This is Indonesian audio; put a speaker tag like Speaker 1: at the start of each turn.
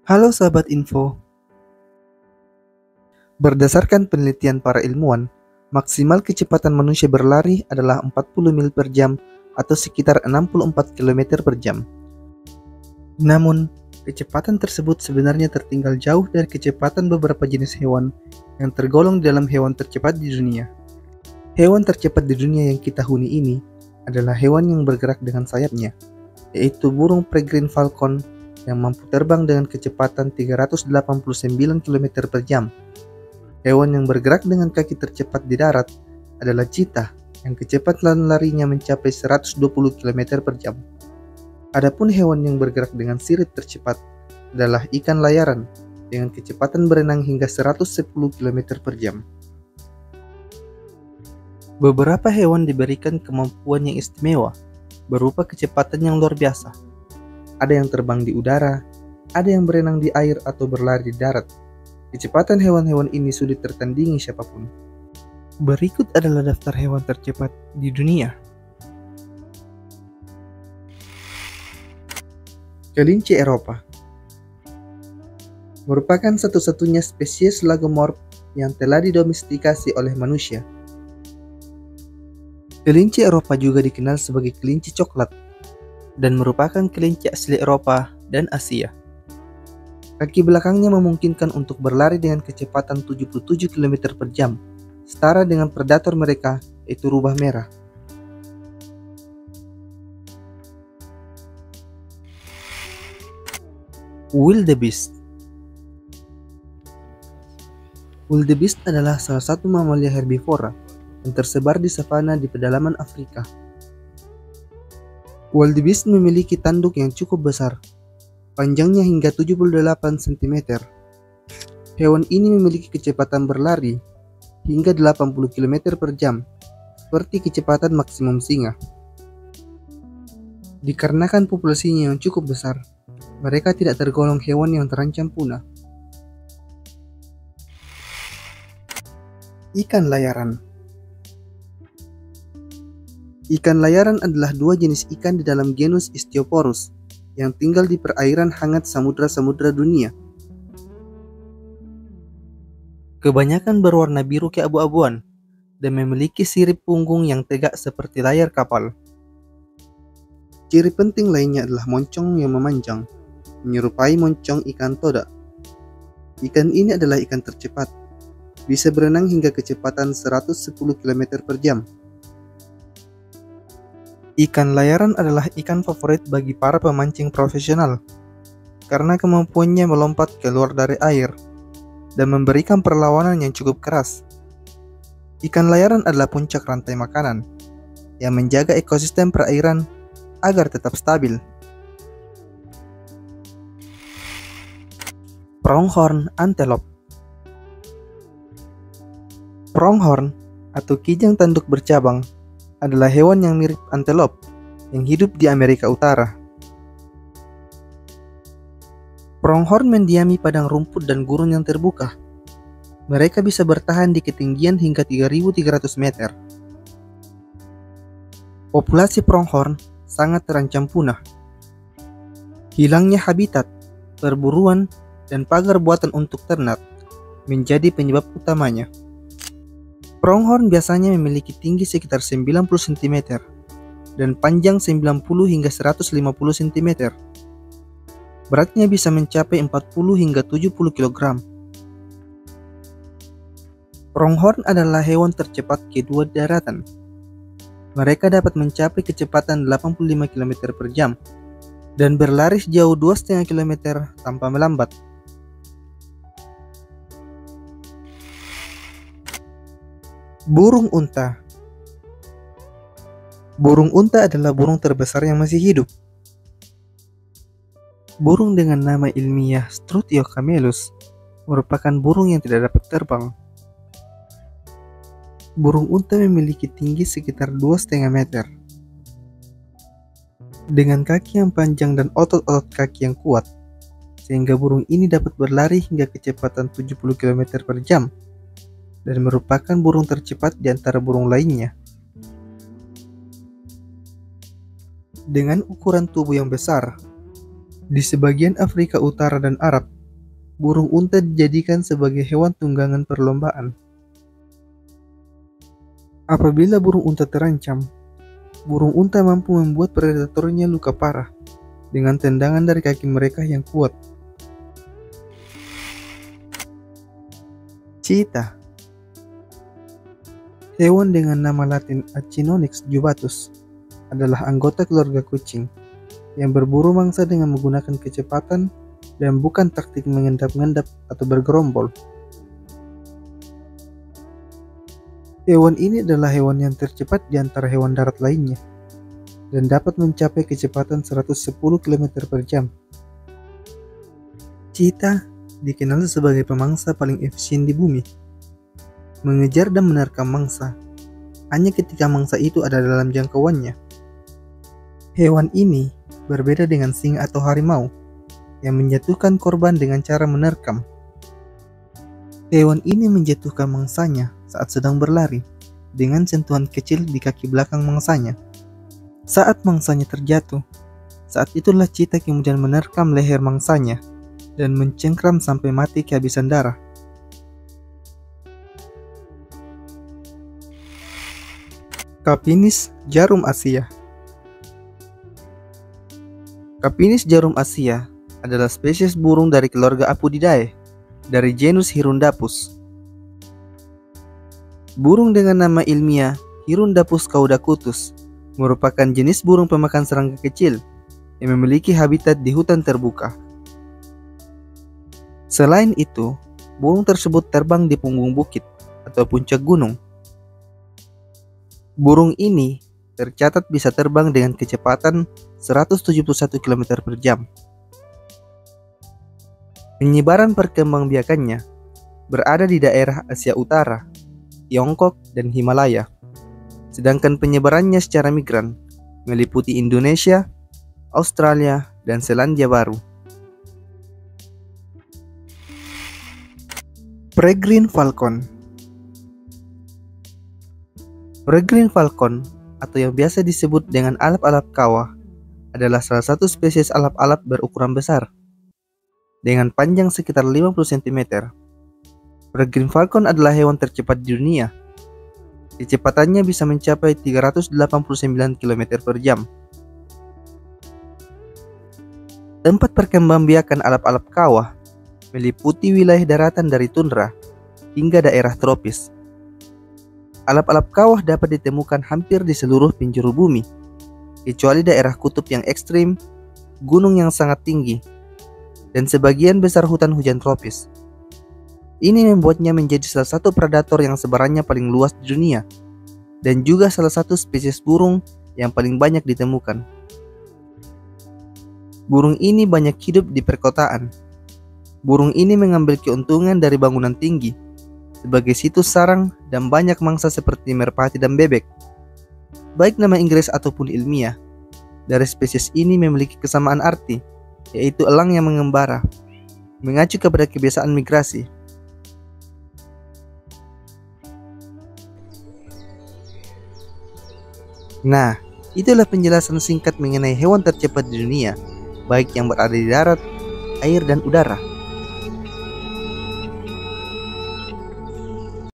Speaker 1: Halo sahabat info, berdasarkan penelitian para ilmuwan, maksimal kecepatan manusia berlari adalah 40 mil per jam atau sekitar 64 km per jam. Namun, kecepatan tersebut sebenarnya tertinggal jauh dari kecepatan beberapa jenis hewan yang tergolong dalam hewan tercepat di dunia. Hewan tercepat di dunia yang kita huni ini adalah hewan yang bergerak dengan sayapnya, yaitu burung peregrine falcon yang mampu terbang dengan kecepatan 389 km per jam. Hewan yang bergerak dengan kaki tercepat di darat adalah cheetah yang kecepatan larinya mencapai 120 km per jam. Adapun hewan yang bergerak dengan sirip tercepat adalah ikan layaran dengan kecepatan berenang hingga 110 km per jam. Beberapa hewan diberikan kemampuan yang istimewa berupa kecepatan yang luar biasa. Ada yang terbang di udara, ada yang berenang di air atau berlari di darat. Kecepatan hewan-hewan ini sulit tertandingi siapapun. Berikut adalah daftar hewan tercepat di dunia. Kelinci Eropa merupakan satu-satunya spesies lagomorf yang telah didomestikasi oleh manusia. Kelinci Eropa juga dikenal sebagai kelinci coklat dan merupakan kelinci asli Eropa dan Asia. Kaki belakangnya memungkinkan untuk berlari dengan kecepatan 77 km per jam, setara dengan predator mereka, yaitu rubah merah. Wildebeest. Wildebeest adalah salah satu mamalia herbivora yang tersebar di savana di pedalaman Afrika. Wildebeest memiliki tanduk yang cukup besar, panjangnya hingga 78 cm. Hewan ini memiliki kecepatan berlari hingga 80 km per jam, seperti kecepatan maksimum singa. Dikarenakan populasinya yang cukup besar, mereka tidak tergolong hewan yang terancam punah. Ikan layaran. Ikan layaran adalah dua jenis ikan di dalam genus Istioporus yang tinggal di perairan hangat samudra-samudra dunia. Kebanyakan berwarna biru keabu-abuan dan memiliki sirip punggung yang tegak seperti layar kapal. Ciri penting lainnya adalah moncong yang memanjang, menyerupai moncong ikan toda. Ikan ini adalah ikan tercepat, bisa berenang hingga kecepatan 110 km per jam. Ikan layaran adalah ikan favorit bagi para pemancing profesional karena kemampuannya melompat keluar dari air dan memberikan perlawanan yang cukup keras. Ikan layaran adalah puncak rantai makanan yang menjaga ekosistem perairan agar tetap stabil. Pronghorn antelope. Pronghorn atau kijang tanduk bercabang adalah hewan yang mirip antelop yang hidup di Amerika Utara. Pronghorn mendiami padang rumput dan gurun yang terbuka. Mereka bisa bertahan di ketinggian hingga 3.300 meter. Populasi pronghorn sangat terancam punah. Hilangnya habitat, perburuan, dan pagar buatan untuk ternak menjadi penyebab utamanya. Pronghorn biasanya memiliki tinggi sekitar 90 cm dan panjang 90 hingga 150 cm. Beratnya bisa mencapai 40 hingga 70 kg. Pronghorn adalah hewan tercepat kedua di daratan. Mereka dapat mencapai kecepatan 85 km per jam dan berlari sejauh 2,5 km tanpa melambat. Burung unta. Burung unta adalah burung terbesar yang masih hidup. Burung dengan nama ilmiah Struthio camelus merupakan burung yang tidak dapat terbang. Burung unta memiliki tinggi sekitar 2,5 meter. Dengan kaki yang panjang dan otot-otot kaki yang kuat, sehingga burung ini dapat berlari hingga kecepatan 70 km per jam. Dan merupakan burung tercepat di antara burung lainnya. Dengan ukuran tubuh yang besar, di sebagian Afrika Utara dan Arab, Burung unta dijadikan sebagai hewan tunggangan perlombaan. Apabila burung unta terancam, burung unta mampu membuat predatornya luka parah dengan tendangan dari kaki mereka yang kuat. Cheetah, hewan dengan nama latin Acinonyx jubatus, adalah anggota keluarga kucing yang berburu mangsa dengan menggunakan kecepatan dan bukan taktik mengendap-endap atau bergerombol. Hewan ini adalah hewan yang tercepat di antara hewan darat lainnya dan dapat mencapai kecepatan 110 km per jam. Cheetah dikenal sebagai pemangsa paling efisien di bumi. Mengejar dan menerkam mangsa hanya ketika mangsa itu ada dalam jangkauannya. Hewan ini berbeda dengan singa atau harimau yang menjatuhkan korban dengan cara menerkam. Hewan ini menjatuhkan mangsanya saat sedang berlari dengan sentuhan kecil di kaki belakang mangsanya. Saat mangsanya terjatuh, saat itulah cheetah kemudian menerkam leher mangsanya dan mencengkram sampai mati kehabisan darah. Capinis jarum Asia. Capinis jarum Asia adalah spesies burung dari keluarga Apudidae dari genus Hirundapus. Burung dengan nama ilmiah Hirundapus caudacutus merupakan jenis burung pemakan serangga kecil yang memiliki habitat di hutan terbuka. Selain itu, burung tersebut terbang di punggung bukit atau puncak gunung. Burung ini tercatat bisa terbang dengan kecepatan 171 km per jam. Penyebaran perkembangbiakannya berada di daerah Asia Utara, Tiongkok, dan Himalaya. Sedangkan penyebarannya secara migran meliputi Indonesia, Australia, dan Selandia Baru. Peregrine falcon. Peregrine falcon atau yang biasa disebut dengan alap-alap kawah adalah salah satu spesies alap-alap berukuran besar dengan panjang sekitar 50 cm. Peregrine falcon adalah hewan tercepat di dunia. Kecepatannya bisa mencapai 389 km per jam. Tempat perkembangbiakan alap-alap kawah meliputi wilayah daratan dari tundra hingga daerah tropis. Alap-alap kawah dapat ditemukan hampir di seluruh penjuru bumi, kecuali daerah kutub yang ekstrim, gunung yang sangat tinggi, dan sebagian besar hutan hujan tropis. Ini membuatnya menjadi salah satu predator yang sebarannya paling luas di dunia, dan juga salah satu spesies burung yang paling banyak ditemukan. Burung ini banyak hidup di perkotaan. Burung ini mengambil keuntungan dari bangunan tinggi sebagai situs sarang dan banyak mangsa seperti merpati dan bebek. Baik nama Inggris ataupun ilmiah, dari spesies ini memiliki kesamaan arti, yaitu elang yang mengembara, mengacu kepada kebiasaan migrasi. Nah, itulah penjelasan singkat mengenai hewan tercepat di dunia, baik yang berada di darat, air, dan udara.